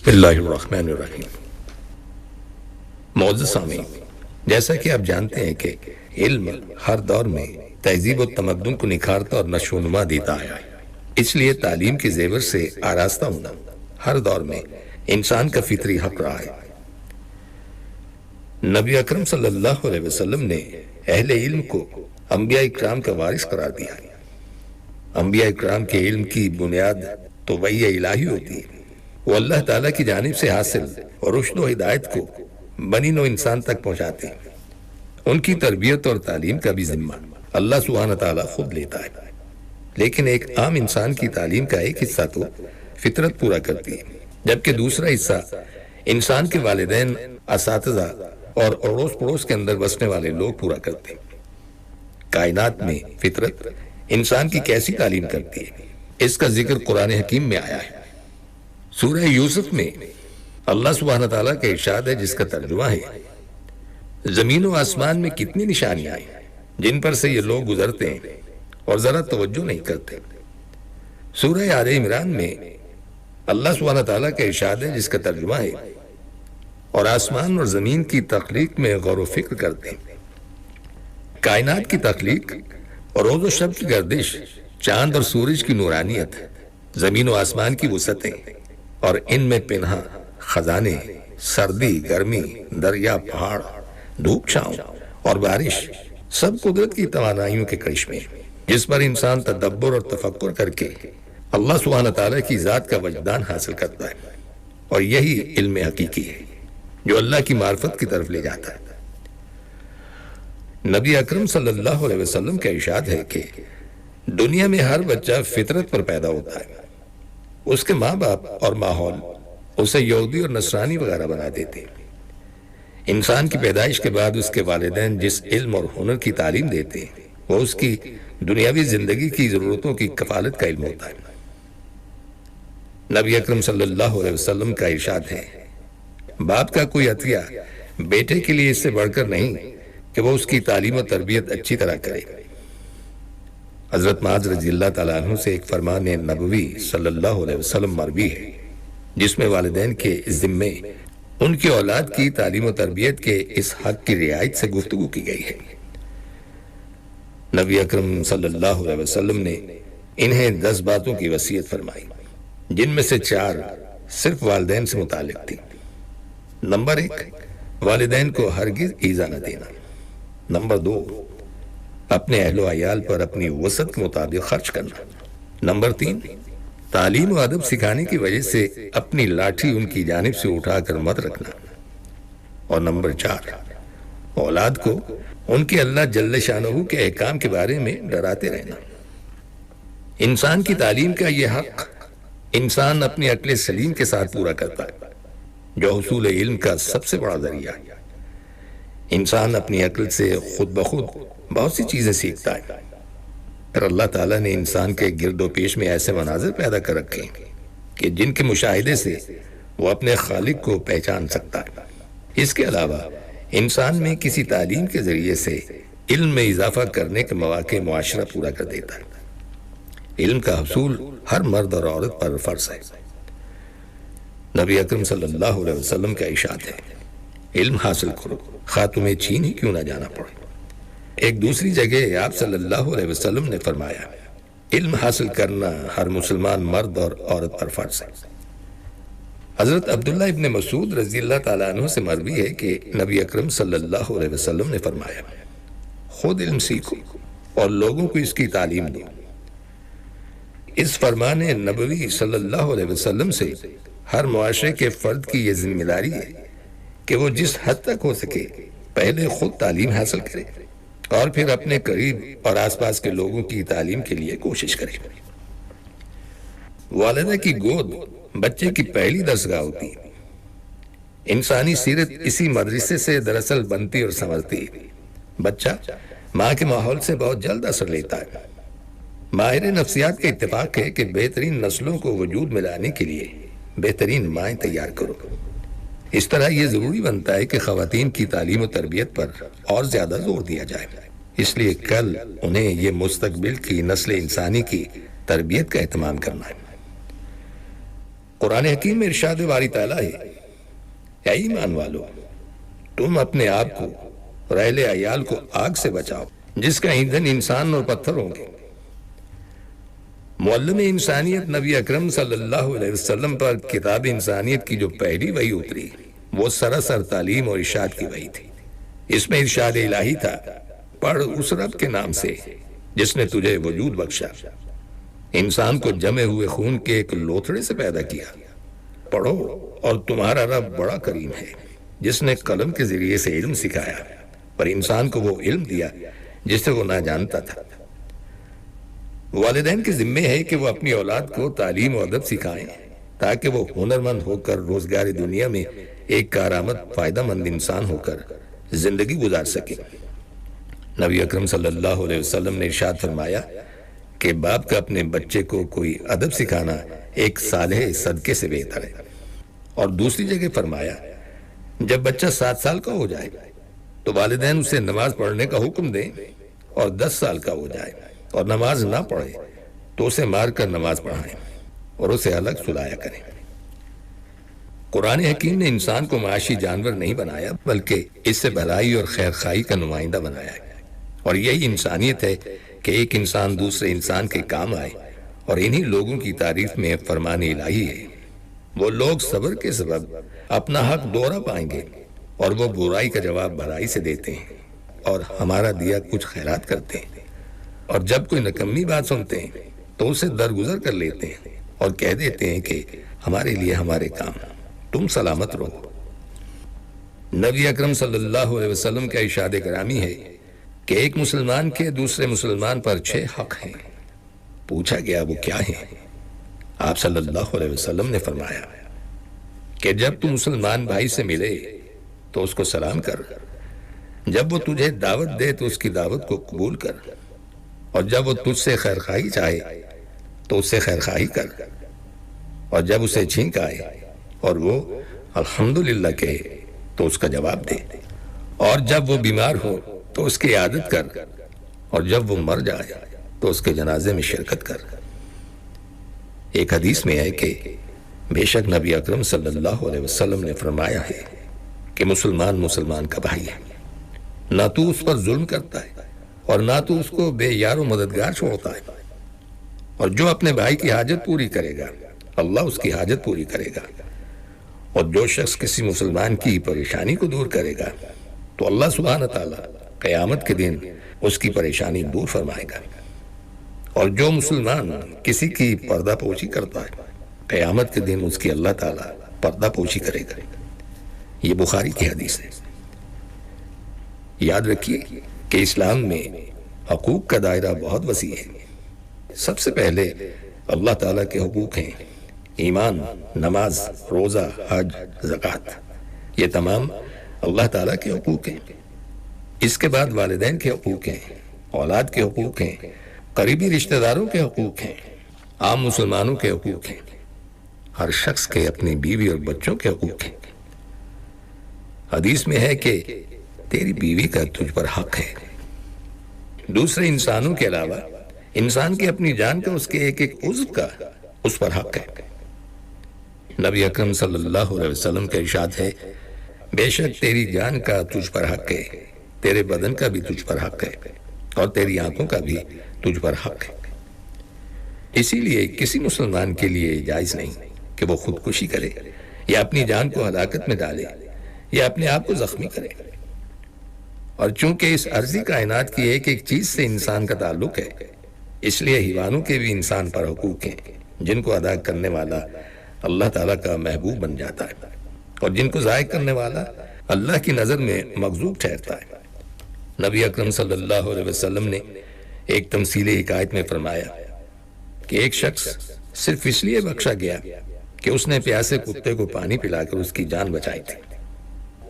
بسم اللہ الرحمن الرحیم۔ معزز سامعین، جیسا کہ آپ جانتے ہیں کہ علم ہر دور میں تہذیب و تمدن کو نکھارتا اور نشو و نما دیتا ہے، اس لیے تعلیم کے زیور سے آراستہ ہونا ہر دور میں انسان کا فطری حق رہا ہے۔ نبی اکرم صلی اللہ علیہ وسلم نے اہل علم کو انبیاء اکرام کا وارث قرار دیا۔ انبیاء اکرام کے علم کی بنیاد تو وحی الہی ہوتی ہے، وہ اللہ تعالیٰ کی جانب سے حاصل اور رشد و ہدایت کو بنی نوع انسان تک پہنچاتے ہیں۔ ان کی تربیت اور تعلیم کا بھی ذمہ اللہ سبحانہ تعالیٰ خود لیتا ہے، لیکن ایک عام انسان کی تعلیم کا ایک حصہ تو فطرت پورا کرتی ہے، جبکہ دوسرا حصہ انسان کے والدین، اساتذہ اور اڑوس پڑوس کے اندر بسنے والے لوگ پورا کرتے ہیں۔ کائنات میں فطرت انسان کی کیسی تعلیم کرتی ہے، اس کا ذکر قرآن حکیم میں آیا ہے۔ سورہ یوسف میں اللہ سبحانہ تعالیٰ کا ارشاد ہے، جس کا ترجمہ ہے: زمین و آسمان میں کتنی نشانیاں ہیں جن پر سے یہ لوگ گزرتے ہیں اور ذرا توجہ نہیں کرتے۔ سورہ آل عمران میں اللہ سبحانہ تعالیٰ کا ارشاد ہے، جس کا ترجمہ ہے: اور آسمان اور زمین کی تخلیق میں غور و فکر کرتے ہیں۔ کائنات کی تخلیق اور روز و شب کی گردش، چاند اور سورج کی نورانیت، زمین و آسمان کی وسعتیں اور ان میں پنہاں خزانے، سردی، گرمی، دریا، پہاڑ، دھوپ، چھاؤں اور بارش، سب قدرت کی توانائیوں کے کرشمے، جس پر انسان تدبر اور تفکر کر کے اللہ سبحانہ تعالیٰ کی ذات کا وجدان حاصل کرتا ہے، اور یہی علم حقیقی ہے جو اللہ کی معرفت کی طرف لے جاتا ہے۔ نبی اکرم صلی اللہ علیہ وسلم کا ارشاد ہے کہ دنیا میں ہر بچہ فطرت پر پیدا ہوتا ہے، اس کے ماں باپ اور ماحول اسے یہودی اور نصرانی وغیرہ بنا دیتے ہیں۔ انسان کی پیدائش کے بعد اس کے والدین جس علم اور ہنر کی تعلیم دیتے ہیں، وہ اس کی دنیاوی زندگی کی ضرورتوں کی کفالت کا علم ہوتا ہے۔ نبی اکرم صلی اللہ علیہ وسلم کا ارشاد ہے: باپ کا کوئی عطیہ بیٹے کے لیے اس سے بڑھ کر نہیں کہ وہ اس کی تعلیم و تربیت اچھی طرح کرے۔ حضرت معاذ رضی اللہ تعالیٰ عنہ سے ایک فرمان نبوی صلی اللہ علیہ وسلم مروی ہے، جس میں والدین کے ذمے ان کی اولاد کی تعلیم و تربیت کے اس حق کی رعایت سے گفتگو کی گئی ہے۔ نبی اکرم صلی اللہ علیہ وسلم نے انہیں 10 باتوں کی وصیت فرمائی، جن میں سے 4 صرف والدین سے متعلق تھی۔ نمبر 1، والدین کو ہرگز ایذا نہ دینا۔ نمبر 2، اپنے اہل و عیال پر اپنی وسعت کے مطابق خرچ کرنا۔ نمبر 3، تعلیم و ادب سکھانے کی وجہ سے اپنی لاٹھی ان کی جانب سے اٹھا کر مت رکھنا۔ اور نمبر 4، اولاد کو ان کے اللہ جل شانہ کے احکام کے بارے میں ڈراتے رہنا۔ انسان کی تعلیم کا یہ حق انسان اپنی عقل سلیم کے ساتھ پورا کرتا ہے، جو حصول علم کا سب سے بڑا ذریعہ ہے۔ انسان اپنی عقل سے خود بخود بہت سی چیزیں سیکھتا ہے، پھر اللہ تعالیٰ نے انسان کے گرد و پیش میں ایسے مناظر پیدا کر رکھے ہیں کہ جن کے مشاہدے سے وہ اپنے خالق کو پہچان سکتا ہے۔ اس کے علاوہ انسان میں کسی تعلیم کے ذریعے سے علم میں اضافہ کرنے کے مواقع معاشرہ پورا کر دیتا ہے۔ علم کا حصول ہر مرد اور عورت پر فرض ہے۔ نبی اکرم صلی اللہ علیہ وسلم کا ارشاد ہے: علم حاصل کرو، خواہ تمہیں چین ہی کیوں نہ جانا پڑے۔ ایک دوسری جگہ آپ صلی اللہ علیہ وسلم نے فرمایا: علم حاصل کرنا ہر مسلمان مرد اور عورت پر فرض ہے۔ حضرت عبداللہ ابن مسعود رضی اللہ تعالیٰ عنہ سے مروی ہے کہ نبی اکرم صلی اللہ علیہ وسلم نے فرمایا: خود علم سیکھو اور لوگوں کو اس کی تعلیم دو۔ اس فرمان نبوی صلی اللہ علیہ وسلم سے ہر معاشرے کے فرد کی یہ ذمہ داری ہے کہ وہ جس حد تک ہو سکے پہلے خود تعلیم حاصل کرے اور پھر اپنے قریب اور آس پاس کے لوگوں کی تعلیم کے لیے کوشش کرے۔ والدہ کی گود بچے کی پہلی درسگاہ ہوتی ہے۔ انسانی سیرت اسی مدرسے سے دراصل بنتی اور سنورتی ہے۔ بچہ ماں کے ماحول سے بہت جلد اثر لیتا ہے۔ ماہر نفسیات کا اتفاق ہے کہ بہترین نسلوں کو وجود میں لانے کے لیے بہترین مائیں تیار کرو۔ اس طرح یہ ضروری بنتا ہے کہ خواتین کی تعلیم و تربیت پر اور زیادہ زور دیا جائے، اس لیے کل انہیں یہ مستقبل کی نسل انسانی کی تربیت کا اہتمام کرنا ہے۔ قرآن حکیم میں ارشاد باری تعالیٰ ہے، اے ایمان والو، تم اپنے آپ کو اور اہل عیال کو آگ سے بچاؤ جس کا ایندھن انسان اور پتھر ہوں گے۔ معلم انسانیت نبی اکرم صلی اللہ علیہ وسلم پر کتاب انسانیت کی جو پہلی وحی اتری وہ سراسر تعلیم اور ارشاد کی وحی تھی۔ اس میں ارشاد الہی تھا، پڑھ اس رب کے نام سے جس نے تجھے وجود بخشا، انسان کو جمے ہوئے خون کے ایک لوتھڑے سے پیدا کیا۔ پڑھو اور تمہارا رب بڑا کریم ہے جس نے قلم کے ذریعے سے علم سکھایا، پر انسان کو وہ علم دیا جس سے وہ نہ جانتا تھا۔ والدین کے ذمے ہے کہ وہ اپنی اولاد کو تعلیم و ادب سکھائیں تاکہ وہ ہنرمند ہو کر روزگار دنیا میں ایک کارآمد فائدہ مند انسان ہو کر زندگی گزار سکے۔ نبی اکرم صلی اللہ علیہ وسلم نے ارشاد فرمایا کہ باپ کا اپنے بچے کو کوئی ادب سکھانا ایک صالح صدقے سے بہتر ہے۔ اور دوسری جگہ فرمایا، جب بچہ 7 سال کا ہو جائے تو والدین اسے نماز پڑھنے کا حکم دیں، اور 10 سال کا ہو جائے اور نماز نہ پڑھے تو اسے مار کر نماز پڑھائیں اور اسے الگ سلایا کریں۔ قرآن حکیم نے انسان کو معاشی جانور نہیں بنایا بلکہ اس سے بھلائی اور خیر خواہی کا نمائندہ بنایا ہے، اور یہی انسانیت ہے کہ ایک انسان دوسرے انسان کے کام آئے، اور انہی لوگوں کی تعریف میں فرمان الہی ہے، وہ لوگ صبر کے سبب اپنا حق دوہرا پائیں گے اور وہ برائی کا جواب بھلائی سے دیتے ہیں اور ہمارا دیا کچھ خیرات کرتے ہیں، اور جب کوئی نکمی بات سنتے ہیں تو اسے درگزر کر لیتے ہیں اور کہہ دیتے ہیں کہ ہمارے لیے ہمارے کام، تم سلامت رہو۔ نبی اکرم صلی اللہ علیہ وسلم کا ارشاد گرامی ہے کہ ایک مسلمان کے دوسرے مسلمان پر 6 حق ہیں۔ پوچھا گیا وہ کیا ہیں؟ آپ صلی اللہ علیہ وسلم نے فرمایا کہ جب تو مسلمان بھائی سے ملے تو اس کو سلام کر، جب وہ تجھے دعوت دے تو اس کی دعوت کو قبول کر، اور جب وہ تجھ سے خیر خواہی چاہے تو اس سے خیر خواہی کر، اور جب اسے چھینک آئے اور وہ الحمدللہ کہے تو اس کا جواب دے، اور جب وہ بیمار ہو تو اس کی عیادت کر، اور جب وہ مر جائے تو اس کے جنازے میں شرکت کر۔ ایک حدیث میں ہے کہ بے شک نبی اکرم صلی اللہ علیہ وسلم نے فرمایا ہے کہ مسلمان مسلمان کا بھائی ہے، نہ تو اس پر ظلم کرتا ہے اور نہ تو اس کو بے یار و مددگار چھوڑتا ہے، اور جو اپنے بھائی کی حاجت پوری کرے گا اللہ اس کی حاجت پوری کرے گا، اور جو شخص کسی مسلمان کی پریشانی کو دور کرے گا تو اللہ سبحانہ تعالیٰ قیامت کے دن اس کی پریشانی دور فرمائے گا، اور جو مسلمان کسی کی پردہ پوشی کرتا ہے قیامت کے دن اس کی اللہ تعالیٰ پردہ پوشی کرے گا۔ یہ بخاری کی حدیث ہے۔ یاد رکھیے کہ اسلام میں حقوق کا دائرہ بہت وسیع ہے۔ سب سے پہلے اللہ تعالیٰ کے حقوق ہیں ایمان، نماز، روزہ، حج، زکوٰۃ، یہ تمام اللہ تعالیٰ کے حقوق ہیں۔ اس کے بعد والدین کے حقوق ہیں، اولاد کے حقوق ہیں، قریبی رشتہ داروں کے حقوق ہیں، عام مسلمانوں کے حقوق ہیں، ہر شخص کے اپنی بیوی اور بچوں کے حقوق ہیں۔ حدیث میں ہے کہ تیری بیوی کا تجھ پر حق ہے۔ دوسرے انسانوں کے علاوہ انسان کی اپنی جان کا اس کے ایک ایک عضو کا اس پر حق ہے۔ نبی اکرم صلی اللہ علیہ وسلم کا ارشاد ہے، بے شک تیری جان کا تجھ پر حق ہے، تیرے بدن کا بھی تجھ پر حق ہے، اور تیری آنکھوں کا بھی تجھ پر حق ہے۔ اسی لیے کسی مسلمان کے لیے جائز نہیں کہ وہ خودکشی کرے یا اپنی جان کو ہلاکت میں ڈالے یا اپنے آپ کو زخمی کرے، اور چونکہ اس عرضی کائنات کی ایک ایک چیز سے انسان کا تعلق ہے، اس لیے حیوانوں کے بھی انسان پر حقوق ہیں جن کو ادا کرنے والا اللہ تعالیٰ کا محبوب بن جاتا ہے، اور جن کو ضائع کرنے والا اللہ کی نظر میں مغضوب ٹھہرتا ہے۔ نبی اکرم صلی اللہ علیہ وسلم نے ایک تمثیلی حکایت میں فرمایا کہ ایک شخص صرف اس لیے بخشا گیا کہ اس نے پیاسے کتے کو پانی پلا کر اس کی جان بچائی تھی۔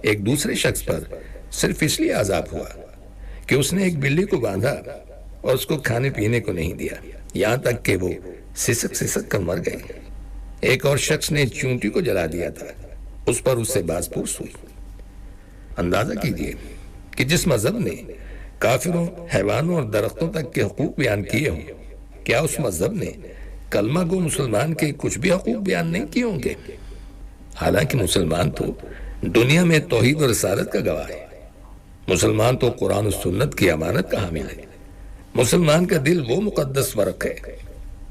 ایک دوسرے شخص پر صرف اس لیے عذاب ہوا کہ اس نے ایک بلی کو باندھا اور اس کو کھانے پینے کو نہیں دیا، یہاں تک کہ وہ سسک سسک کر مر گئی۔ ایک اور شخص نے چونٹی کو جلا دیا تھا، اس پر اس سے باز پرس ہوئی۔ اندازہ کیجئے کہ جس مذہب نے کافروں، حیوانوں اور درختوں تک کے حقوق بیان کیے ہوں، کیا اس مذہب نے کلمہ گو مسلمان کے کچھ بھی حقوق بیان نہیں کیے ہوں گے؟ حالانکہ مسلمان تو دنیا میں توحید و رسالت کا گواہ ہے، مسلمان تو قرآن و سنت کی امانت کا حامل ہے، مسلمان کا دل وہ مقدس ورق ہے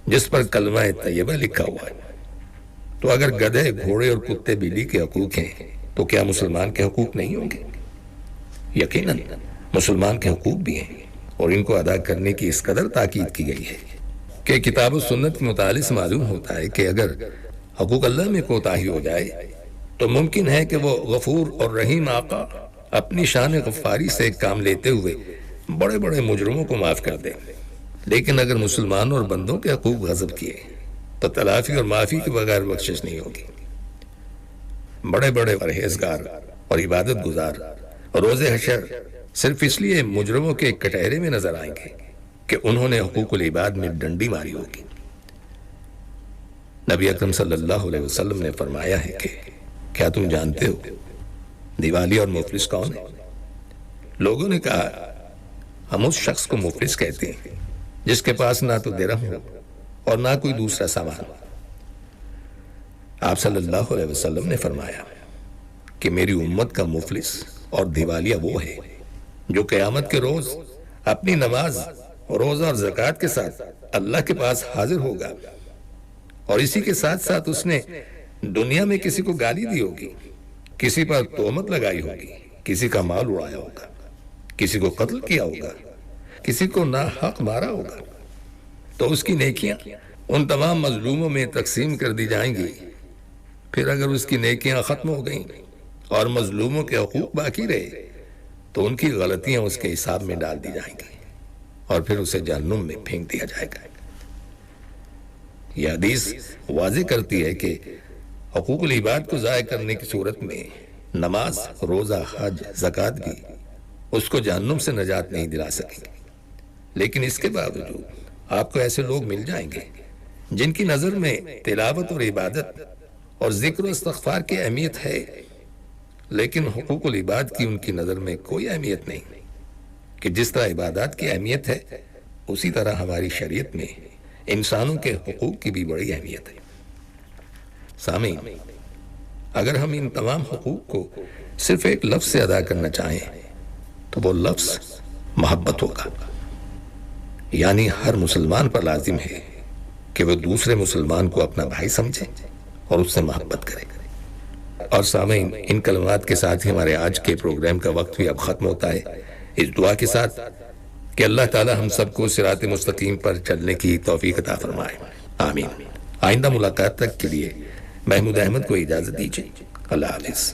جس پر کلمہ طیبہ لکھا ہوا ہے۔ تو اگر گدھے، گھوڑے اور کتے بلی کے حقوق ہیں تو کیا مسلمان کے حقوق نہیں ہوں گے؟ یقیناً مسلمان کے حقوق بھی ہیں، اور ان کو ادا کرنے کی اس قدر تاکید کی گئی ہے کہ کتاب و سنت کے مطالعے سے معلوم ہوتا ہے کہ اگر حقوق اللہ میں کوتاہی ہو جائے تو ممکن ہے کہ وہ غفور اور رحیم آقا اپنی شان غفاری سے کام لیتے ہوئے بڑے بڑے مجرموں کو معاف کر دے، لیکن اگر مسلمانوں اور بندوں کے حقوق غصب کیے تو تلافی اور معافی کے بغیر بخشش نہیں ہوگی۔ بڑے بڑے پرہیزگار اور عبادت گزار روز حشر صرف اس لیے مجرموں کے کٹہرے میں نظر آئیں گے کہ انہوں نے حقوق العباد میں ڈنڈی ماری ہوگی۔ نبی اکرم صلی اللہ علیہ وسلم نے فرمایا ہے کہ کیا تم جانتے ہو دیوالی اور مفلس کون ہے؟ لوگوں نے کہا ہم اس شخص کو مفلس کہتے ہیں جس کے پاس نہ تو درہم ہو اور نہ کوئی دوسرا سامان۔ آپ صلی اللہ علیہ وسلم نے فرمایا کہ میری امت کا مفلس اور دیوالیہ وہ ہے جو قیامت کے روز اپنی نماز، روزہ اور زکوٰۃ کے ساتھ اللہ کے پاس حاضر ہوگا، اور اسی کے ساتھ ساتھ اس نے دنیا میں کسی کو گالی دی ہوگی، کسی پر تہمت لگائی ہوگی، کسی کا مال اڑایا ہوگا، کسی کو قتل کیا ہوگا، کسی کو ناحق مارا ہوگا، تو اس کی نیکیاں ان تمام مظلوموں میں تقسیم کر دی جائیں گی۔ پھر اگر اس کی نیکیاں ختم ہو گئیں اور مظلوموں کے حقوق باقی رہے تو ان کی غلطیاں اس کے حساب میں ڈال دی جائیں گی اور پھر اسے جہنم میں پھینک دیا جائے گا۔ یہ حدیث واضح کرتی ہے کہ حقوق العباد کو ضائع کرنے کی صورت میں نماز، روزہ، حج، زکوٰۃ بھی اس کو جہنم سے نجات نہیں دلا سکیں گے۔ لیکن اس کے باوجود آپ کو ایسے لوگ مل جائیں گے جن کی نظر میں تلاوت اور عبادت اور ذکر و استغفار کی اہمیت ہے، لیکن حقوق العباد کی ان کی نظر میں کوئی اہمیت نہیں، کہ جس طرح عبادات کی اہمیت ہے اسی طرح ہماری شریعت میں انسانوں کے حقوق کی بھی بڑی اہمیت ہے۔ سامعین، اگر ہم ان تمام حقوق کو صرف ایک لفظ سے ادا کرنا چاہیں تو وہ لفظ محبت ہوگا، یعنی ہر مسلمان پر لازم ہے کہ وہ دوسرے مسلمان کو اپنا بھائی سمجھے اور اس سے محبت کرے۔ اور سامعین، ان کلمات کے ساتھ ہی ہمارے آج کے پروگرام کا وقت بھی اب ختم ہوتا ہے، اس دعا کے ساتھ کہ اللہ تعالی ہم سب کو صراط مستقیم پر چلنے کی توفیق عطا فرمائے، آمین۔ آئندہ ملاقات تک کے لیے محمود احمد کو اجازت دیجیے، اللہ حافظ۔